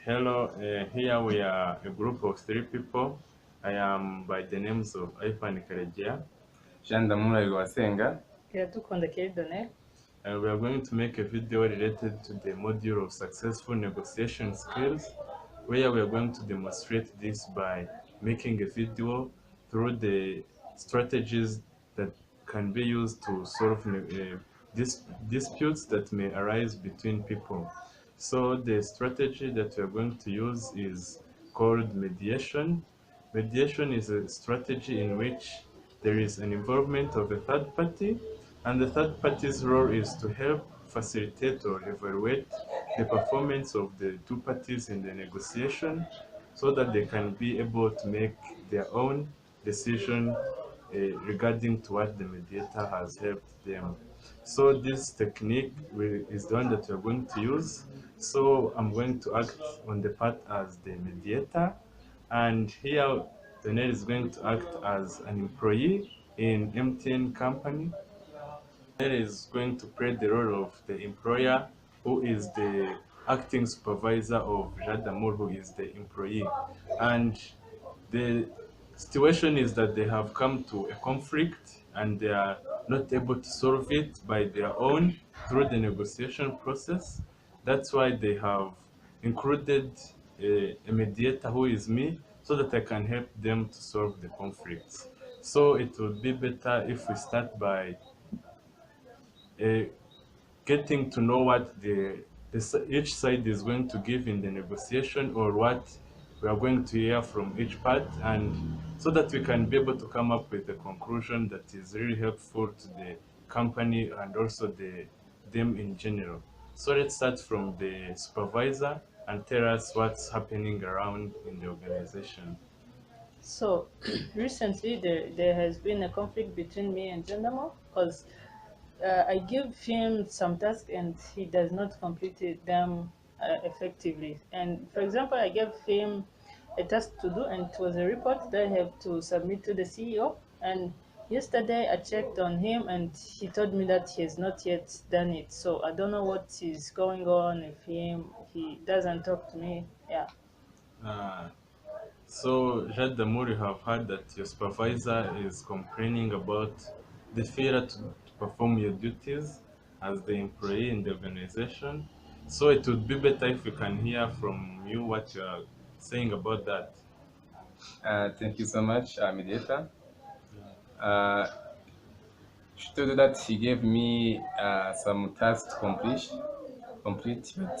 Hello, here we are a group of three people. I am by the names of Karegeya. Hahirwabasenga. Donnelle. And we are going to make a video related to the module of successful negotiation skills, where we are going to demonstrate this by making a video through the strategies that can be used to solve disputes that may arise between people. So the strategy that we are going to use is called mediation. Mediation is a strategy in which there is an involvement of a third party, and the third party's role is to help facilitate or evaluate the performance of the two parties in the negotiation so that they can be able to make their own decision regarding to what the mediator has helped them. So this technique is the one that we're going to use. So I'm going to act on the part as the mediator, and here Donnelle is going to act as an employee in MTN company. Donnelle is going to play the role of the employer, who is the acting supervisor of Jadamur, who is the employee. And the situation is that they have come to a conflict and they are not able to solve it by their own through the negotiation process. That's why they have included a mediator, who is me, so that I can help them to solve the conflicts. So it would be better if we start by uh, getting to know what each side is going to give in the negotiation, or what we are going to hear from each part, and so that we can be able to come up with a conclusion that is really helpful to the company and also them in general. So let's start from the supervisor and tell us what's happening around in the organization. So recently there has been a conflict between me and Donnelle because I give him some tasks and he does not complete them effectively. And for example, I gave him a task to do, and it was a report that I have to submit to the CEO. And yesterday I checked on him and he told me that he has not yet done it. So I don't know what is going on with him. He doesn't talk to me. Yeah. Uh, So, Jad Damour, you have heard that your supervisor is complaining about the failure to perform your duties as the employee in the organization. So, it would be better if we can hear from you what you are saying about that. Thank you so much, mediator. She told you that he gave me some tasks to complete, but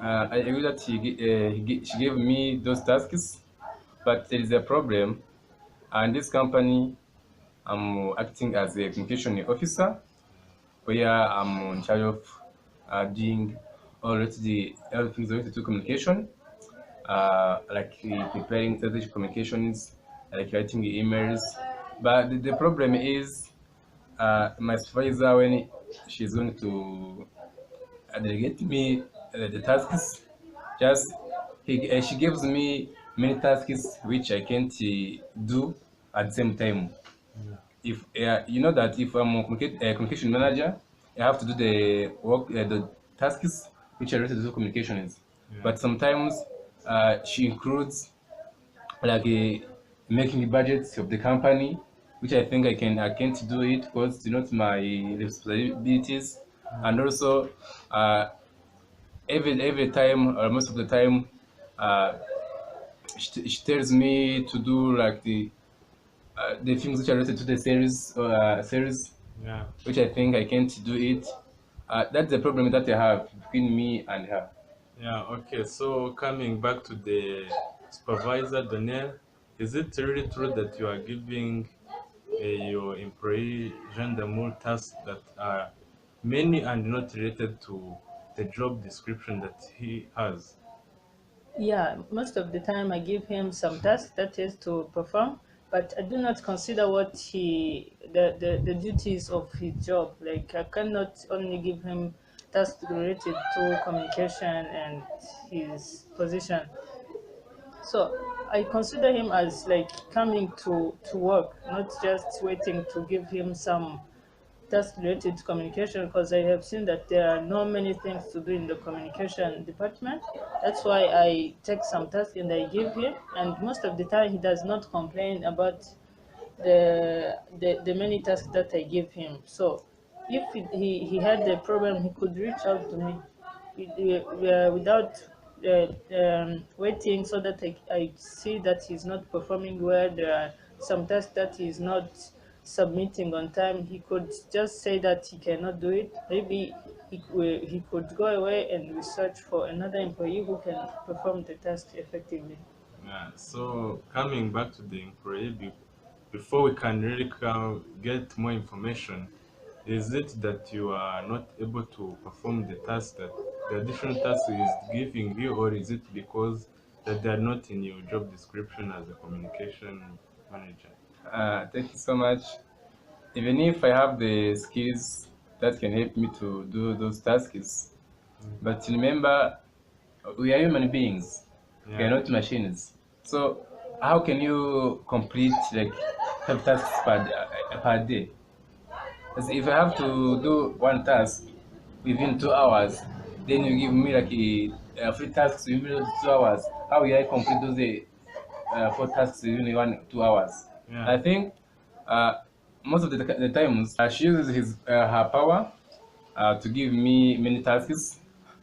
I agree that she gave me those tasks, but there is a problem. And this company, I'm acting as a communication officer, where I'm in charge of doing all things related to communication, like preparing strategic communications, like writing emails. But the problem is my supervisor, when she's going to delegate me the tasks, just she gives me many tasks which I can't do at the same time. If you know that if I'm a communication manager, I have to do the work, the tasks which are related to communications. Yeah. But sometimes she includes like making budgets of the company, which I think I can't do it because it's not my responsibilities. And also every time or most of the time, uh, she tells me to do like the things which are related to the series, Yeah. which I think I can't do it. That's the problem that I have between me and her. Yeah, okay. So, coming back to the supervisor, Donnelle, is it really true that you are giving your employee Jean Damour tasks that are many and not related to the job description that he has? Yeah, most of the time I give him some tasks that he has to perform, but I do not consider what the duties of his job. Like I cannot only give him tasks related to communication and his position. So I consider him as like coming to work, not just waiting to give him some task related to communication, because I have seen that there are not many things to do in the communication department. That's why I take some tasks and I give him, and most of the time he does not complain about the many tasks that I give him. So if he had a problem, he could reach out to me without waiting, so that I see that he's not performing well. There are some tasks that he's not submitting on time. He could just say that he cannot do it. Maybe he could go away and research for another employee who can perform the task effectively. Yeah, so coming back to the employee, before we can really get more information, is it that you are not able to perform the task that the additional task is giving you, or is it because that they are not in your job description as a communication manager? Thank you so much. Even if I have the skills that can help me to do those tasks, but remember, we are human beings. We are Yeah, not machines. So how can you complete like 5 tasks per day? As if I have to do one task within 2 hours, then you give me like a free tasks within 2 hours. How will I complete those 4 tasks within 2 hours? yeah, I think uh, most of the times she uses her power to give me many tasks.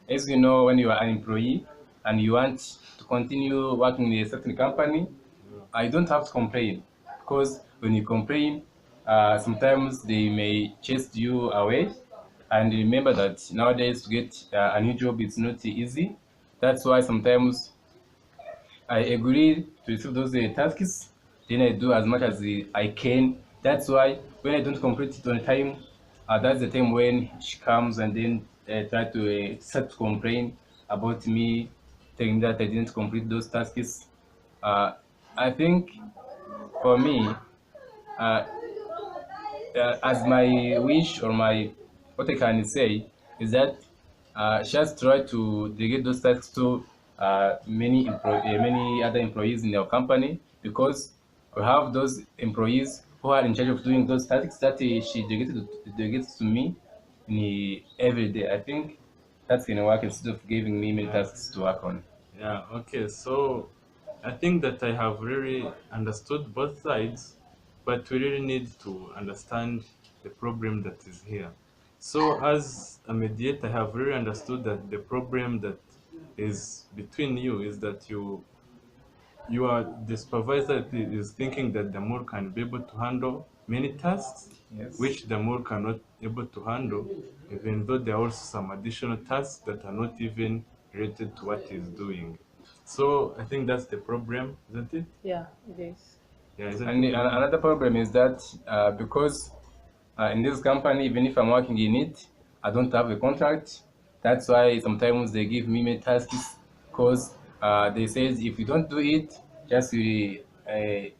As you know, when you are an employee and you want to continue working in a certain company, I don't have to complain, because when you complain, sometimes they may chase you away. And remember that nowadays to get a new job it's not easy. That's why sometimes I agree to receive those tasks. Then I do as much as I can. That's why when I don't complete it on time, that's the time when she comes and then try to start to complain about me, telling that I didn't complete those tasks. Uh, I think for me, uh, as my wish or my what I can say is that she has tried to delegate those tasks to many other employees in our company, because we have those employees who are in charge of doing those tasks that she delegates to me every day. I think that's gonna work instead of giving me many yeah. tasks to work on. Yeah, okay. So I think that I have really understood both sides, but we really need to understand the problem that is here. So as a mediator, I have really understood that the problem that is between you is that you are the supervisor is thinking that the more can be able to handle many tasks, Yes. which the more cannot able to handle, even though there are also some additional tasks that are not even related to what he's doing. So I think that's the problem, isn't it? Yeah, it is. Yeah, isn't And it? another problem is that because in this company, even if I'm working in it, I don't have a contract. That's why sometimes they give me many tasks, because they says if you don't do it, just will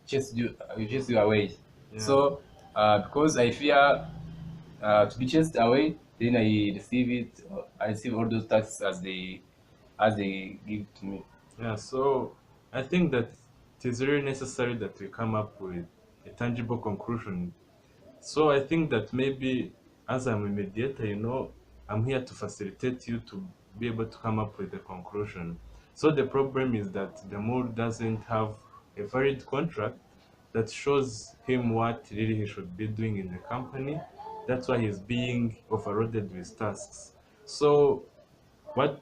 chase you away. Yeah. So because I fear to be chased away, then I receive all those tasks as they give to me. Yeah, so I think that it is really necessary that we come up with a tangible conclusion. So I think that maybe as I'm a mediator, I'm here to facilitate you to be able to come up with a conclusion. So the problem is that the Moor doesn't have a valid contract that shows him what really he should be doing in the company. That's why he's being overloaded with tasks. So what,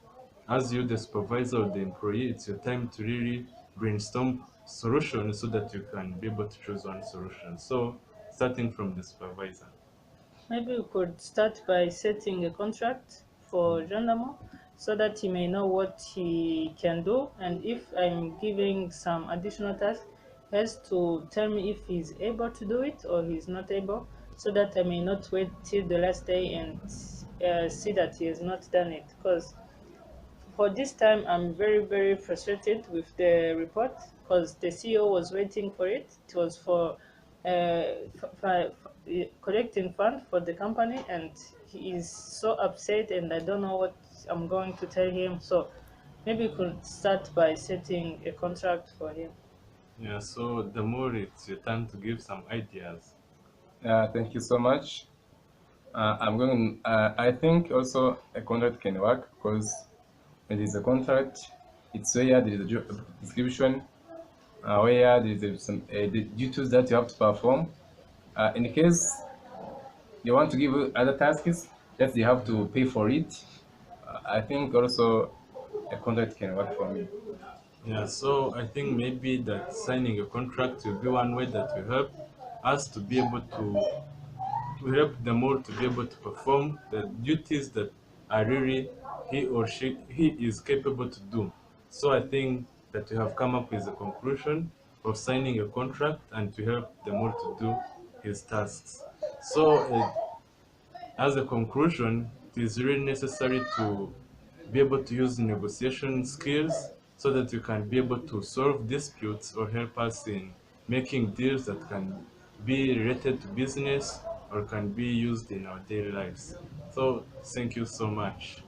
as you, the supervisor or the employee, it's your time to really brainstorm solutions so that you can be able to choose one solution. So starting from the supervisor. Maybe we could start by setting a contract for Jean, so that he may know what he can do, and if I'm giving some additional tasks, he has to tell me if he's able to do it or he's not able, so that I may not wait till the last day and see that he has not done it. Because for this time, I'm very, very frustrated with the report, because the CEO was waiting for it. It was for collecting fund for the company, and he is so upset, and I don't know what I'm going to tell him. So maybe we could start by setting a contract for him. Yeah, so the more it's your time to give some ideas. Thank you so much. I think also a contract can work because when there is a contract, it's where there is a job description, where there is the duties that you have to perform. In case they want to give you other tasks that they have to pay for it, I think also a contract can work for me. Yeah, so I think maybe that signing a contract will be one way that will help us to be able to help them all to be able to perform the duties that are really he is capable to do. So I think that we have come up with a conclusion of signing a contract and to help them all to do his tasks. So as a conclusion, it is really necessary to be able to use negotiation skills so that we can be able to solve disputes or help us in making deals that can be related to business or can be used in our daily lives. So, thank you so much.